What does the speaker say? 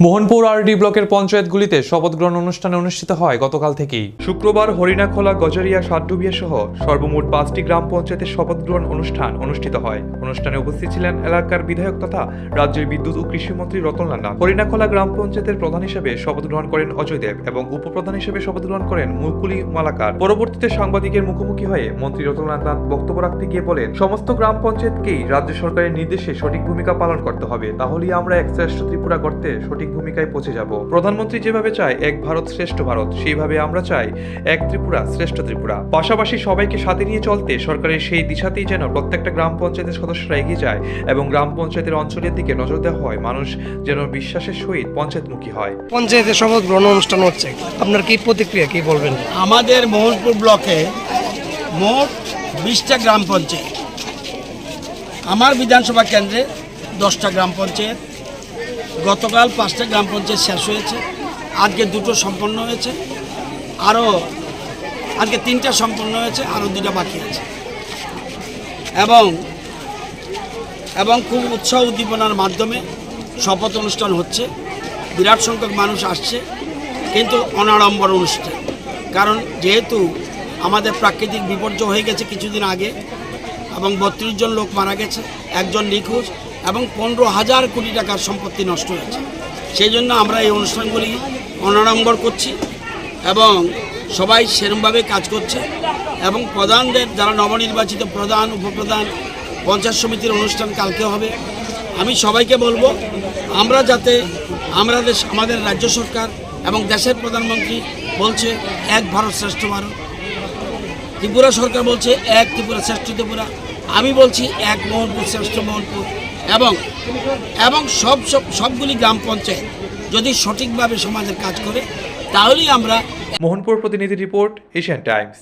Mohanpur RD ব্লকের পঞ্চায়েতগুলিতে শপথ গ্রহণ অনুষ্ঠান অনুষ্ঠিত হয় গতকাল থেকেই। শুক্রবার হরিণাখোলা, গজারিয়া, সাতডুবিয়া সহ সর্বমোট 5টি গ্রাম পঞ্চায়েতের শপথ গ্রহণ অনুষ্ঠান অনুষ্ঠিত হয়। অনুষ্ঠানে উপস্থিত ছিলেন এলাকার বিধায়ক তথা রাজ্যের বিদ্যুৎ ও কৃষিমন্ত্রী রতনলাল নাথ। হরিণাখোলা গ্রাম পঞ্চায়েতের প্রধান হিসেবে শপথ গ্রহণ করেন অজয় দেব এবং উপপ্রধান হিসেবে শপথ গ্রহণ করেন মুকুলি মালাকার। পরবর্তীতে সাংবাদিকের মুখোমুখি হয়ে মন্ত্রী রতনলাল নাথ বক্তব্য রাখতে গিয়ে বলেন, সমস্ত গ্রাম পঞ্চায়েতকেই রাজ্য সরকারের নির্দেশে সঠিক ভূমিকা পালন করতে হবে, তাহলেই আমরা এক শ্রেষ্ঠ ত্রিপুরা গড়তে সঠিক ভূমিকায় পৌঁছে যাব। প্রধানমন্ত্রী যেভাবে চায় এক ভারত শ্রেষ্ঠ ভারত, সেইভাবে আমরা চাই এক ত্রিপুরা শ্রেষ্ঠ ত্রিপুরা। পাশাপাশি সবাইকে সাথে নিয়ে চলতে সরকারের সেই দিশাতেই যেন প্রত্যেকটা গ্রাম পঞ্চায়েতের সদস্যরা এগিয়ে যায় এবং গ্রাম পঞ্চায়েতের অঞ্চলের দিকে নজর দেওয়া হয়, মানুষ যেন বিশ্বাসের সহিত পঞ্চায়েতমুখী হয়। পঞ্চায়েতের শপথ গ্রহণ অনুষ্ঠান হচ্ছে, আপনার কি প্রতিক্রিয়া, কি বলবেন? আমাদের মোহনপুর ব্লকে মোট 20টা গ্রাম পঞ্চায়েত, আমার বিধানসভা কেন্দ্রে 10টা গ্রাম পঞ্চায়েত। গতকাল 5টা গ্রাম পঞ্চায়েত শেষ হয়েছে, আজকে 2টো সম্পন্ন হয়েছে, আজকে 3টা সম্পন্ন হয়েছে, আরও 2টা বাকি আছে। এবং খুব উৎসাহ উদ্দীপনার মাধ্যমে শপথ অনুষ্ঠান হচ্ছে। বিরাট সংখ্যক মানুষ আসছে, কিন্তু অনাড়ম্বর অনুষ্ঠান। কারণ যেহেতু আমাদের প্রাকৃতিক বিপর্যয় হয়ে গেছে কিছুদিন আগে এবং 32 জন লোক মারা গেছে, একজন নিখোঁজ এবং 15,000 কোটি টাকার সম্পত্তি নষ্ট হয়েছে, সেই জন্য আমরা এই অনুষ্ঠানগুলি অনাড়ম্বর করছি এবং সবাই সেরমভাবে কাজ করছে। এবং প্রধানদের, যারা নবনির্বাচিত প্রধান, উপপ্রধান, পঞ্চায়েত সমিতির অনুষ্ঠান কালকে হবে। আমি সবাইকে বলবো, আমরা যাতে আমাদের রাজ্য সরকার এবং দেশের প্রধানমন্ত্রী বলছে এক ভারত শ্রেষ্ঠ ভারত, ত্রিপুরা সরকার বলছে এক ত্রিপুরা শ্রেষ্ঠ ত্রিপুরা, আমি বলছি এক মোহনপুর শ্রেষ্ঠ মোহনপুর। এবং সবগুলি গ্রাম পঞ্চায়েত যদি সঠিকভাবে সমাজের কাজ করে, তাহলেই আমরা। মোহনপুর প্রতিনিধি রিপোর্ট, এশিয়ান টাইমস।